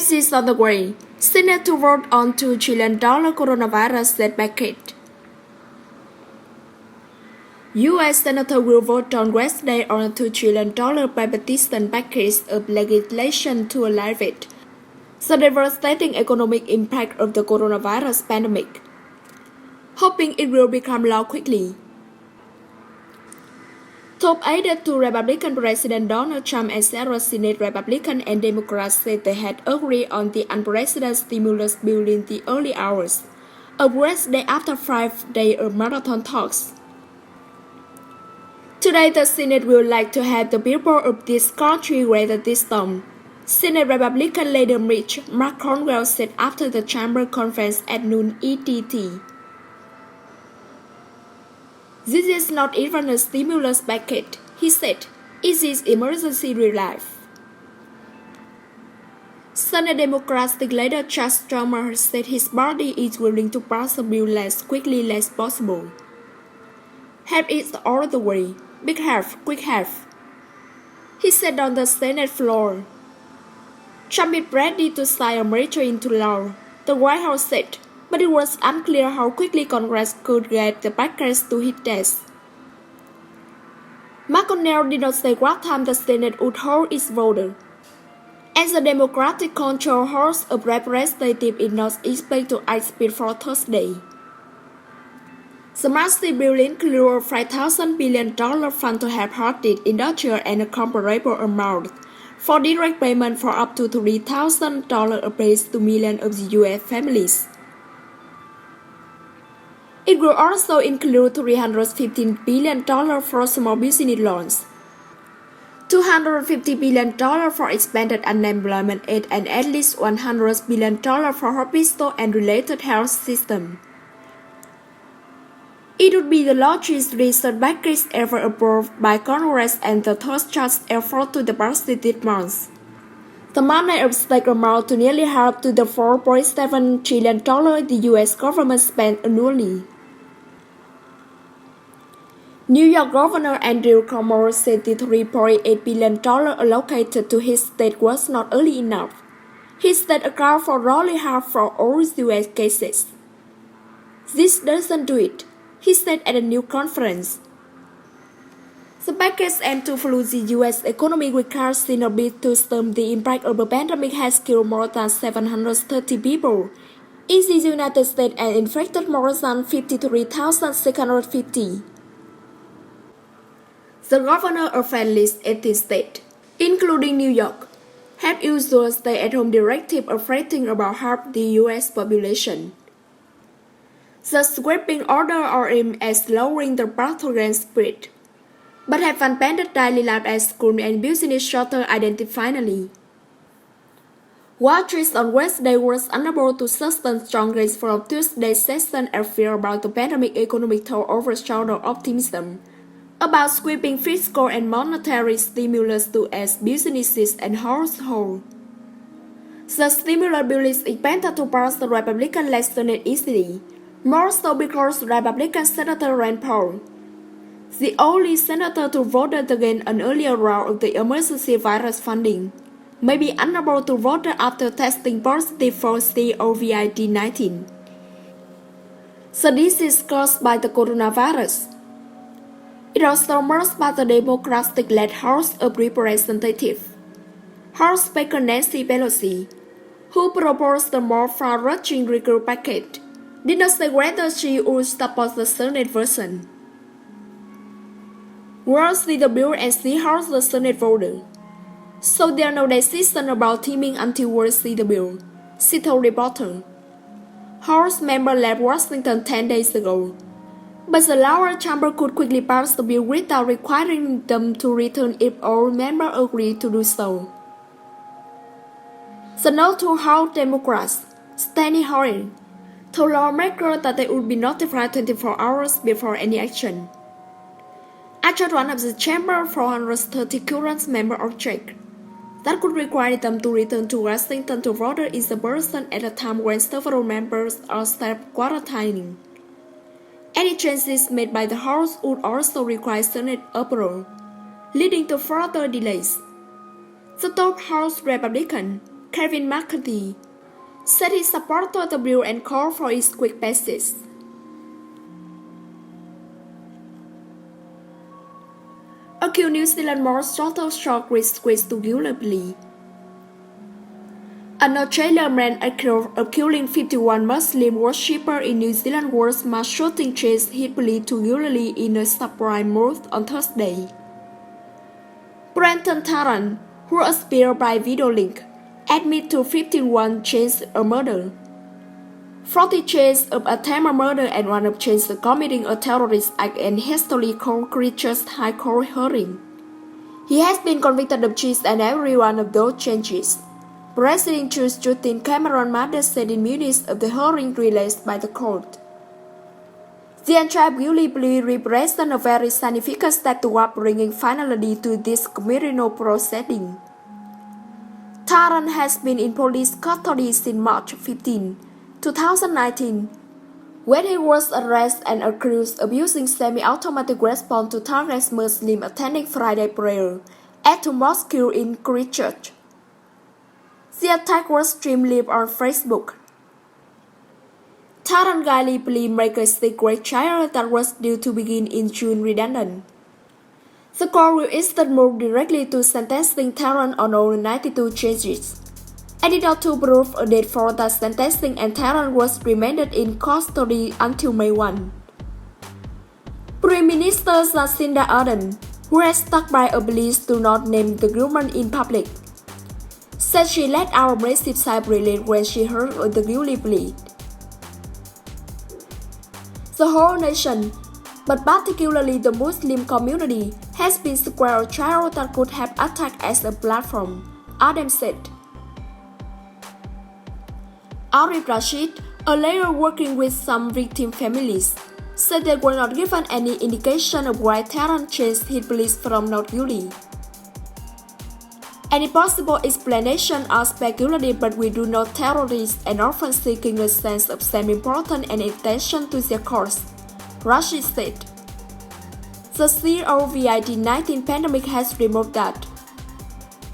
is on the way. Senate to vote on $2 trillion coronavirus debt package. U.S. Senator will vote on Wednesday on a $2 trillion bipartisan package of legislation to alleviate the devastating economic impact of the coronavirus pandemic, hoping it will become law quickly. Top aide to Republican President Donald Trump and several Senate Republicans and Democrats said they had agreed on the unprecedented stimulus bill in the early hours of Wednesday after 5 days of marathon talks. Today, the Senate will like to have the people of this country weather this storm, Senate Republican leader Mitch McConnell said after the chamber conference at noon EDT. This is not even a stimulus package, he said. It is emergency relief. Senate Democratic leader Chuck Schumer said his party is willing to pass the bill as quickly as possible. Half is all the way. Big half, quick half, he said on the Senate floor. Trump is ready to sign a measure into law, the White House said, but it was unclear how quickly Congress could get the package to his desk. McConnell did not say what time the Senate would hold its vote, and the Democratic-controlled House of Representatives is not expected to act before Thursday. The massive bill includes a $5,000 billion fund to help hard-hit industry and a comparable amount for direct payment for up to $3,000 apiece to millions of U.S. families. It will also include $315 billion for small business loans, $250 billion for expanded unemployment aid, and at least $100 billion for hospital and related health systems. It would be the largest research package ever approved by Congress and the third such effort to the budget this month. The money of stake amount to nearly half to the $4.7 trillion the U.S. government spends annually. New York Governor Andrew Cuomo said the $3.8 billion allocated to his state was not early enough. His state accounts for roughly half for all U.S. cases. This doesn't do it, he said at a news conference. The package aimed to flood the U.S. economy with cash in a bid to stem the impact of the pandemic has killed more than 730 people in the United States and infected more than 53,650. The governor of at least 18 states, including New York, have used the stay-at-home directive affecting about half the U.S. population. The sweeping orders are aimed at lowering the pathogen spread, but have impacted daily life as schools and business shutter indefinitely. Wall Street on Wednesday was unable to sustain strong gains from Tuesday's session as fear about the pandemic economic toll overshadowed optimism about sweeping fiscal and monetary stimulus to as businesses and households. The stimulus bill is expected to pass the Republican-led Senate easily, more so because Republican Senator Rand Paul, the only senator to vote against an earlier round of the emergency virus funding, may be unable to vote after testing positive for COVID-19. So this is caused by the coronavirus. It also marks by the Democratic-led House of Representatives. House Speaker Nancy Pelosi, who proposed the more far-reaching recruit package, did not say whether she would support the Senate version. We'll see the bill and see how the Senate voted. So there's no decision about teaming until we see the bill, she told reporters. House member left Washington 10 days ago, but the lower chamber could quickly pass the bill without requiring them to return if all members agree to do so. The note to House Democrats, Steny Hoyer, told lawmakers that they would be notified 24 hours before any action. After one of the chamber's 430 current members objected, that could require them to return to Washington to vote in person at a time when several members are self-quarantining. Any changes made by the House would also require Senate approval, leading to further delays. The top House Republican, Kevin McCarthy, said he supported the bill and called for its quick passage. Accused New Zealand Mosque total shock risks to guilty plea. An Australian man accused of killing 51 Muslim worshippers in New Zealand was mass shooting changed his plea to guilty in a surprise move on Thursday. Brenton Tarrant, who appeared by video link, admitted to 51 charges of murder, 40 charges of attempted murder and one of charges of committing a terrorist act and hastily called Christchurch High Court hearing. He has been convicted of each and every one of those charges. President Justin Cameron Mathers said in minutes of the hearing released by the court. The entire guilty plea represents a very significant step toward bringing finality to this criminal proceeding. Tarrant has been in police custody since March 15, 2019, when he was arrested and accused of using semi-automatic response to target Muslims attending Friday prayer at a mosque in Christchurch. The attack was streamed live on Facebook. Tarrant's guilty plea makes the great trial that was due to begin in June redundant. The court will instead move directly to sentencing Tarrant on all 92 charges, and did not to prove a date for that sentencing, and Tarrant was remanded in custody until May 1. Prime Minister Jacinda Ardern, who has stuck by a belief to not name the government in public, said she let out a massive sigh of relief when she heard of the guilty plea. The whole nation, but particularly the Muslim community, has been square a trial that could have attacked as a platform, Ardern said. Arif Rashid, a lawyer working with some victim families, said they were not given any indication of why Tarrant changed his plea from not guilty. Any possible explanation are speculative, but we do know terrorists and often seeking a sense of same importance and attention to their cause, Rashid said. The COVID-19 pandemic has removed that.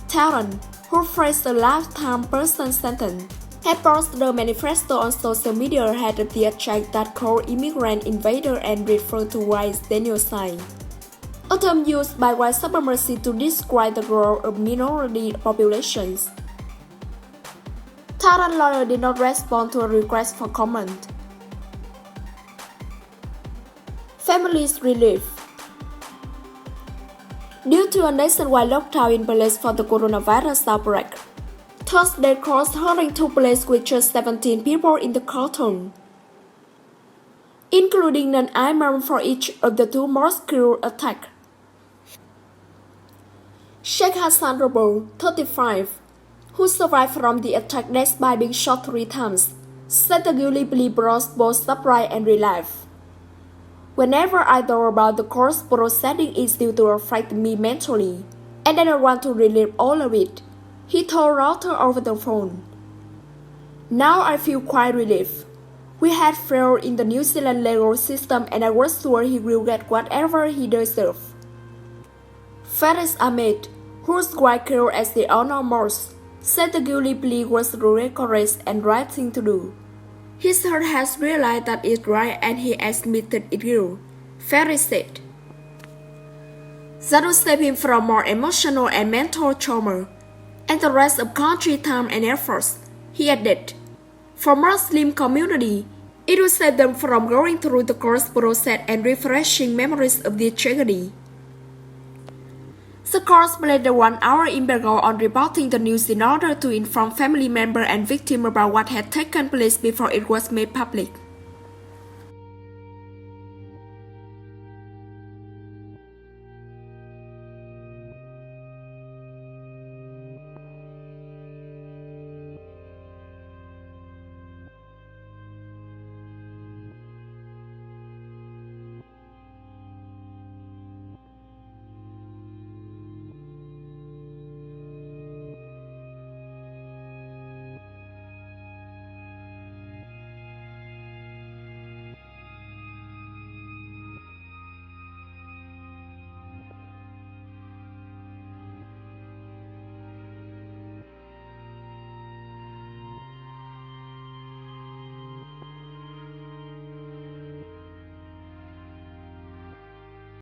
Tarrant, who faced a lifetime prison sentence, had posted a manifesto on social media ahead of the attack that called immigrant invader and referred to white genocide, a term used by white supremacy to describe the growth of minority populations. Tarrant's lawyer did not respond to a request for comment. Families relief. Due to a nationwide lockdown in place for the coronavirus outbreak, Thursday court hearing took place with just 17 people in the courtroom, including an imam for each of the two mosque attacks. Sheikh Hassan Robo, 35, who survived from the attack despite being shot 3 times, said the guilty plea brought both surprise and relief. Whenever I thought about the court's proceeding, it still to affect me mentally, and I don't want to relive all of it, he told Reuters over the phone. Now I feel quite relieved. We had failed in the New Zealand legal system, and I was sure he will get whatever he deserved. Faris Ahmed, whose wife killed at the Honor Mosque, said the guilty plea was the correct and right thing to do. His heart has realized that it's right and he admitted it guilt, Faris said. That will save him from more emotional and mental trauma, and the rest of country time and efforts, he added. For Muslim community, it will save them from going through the court process and refreshing memories of the tragedy. The court placed a 1-hour embargo on reporting the news in order to inform family members and victims about what had taken place before it was made public.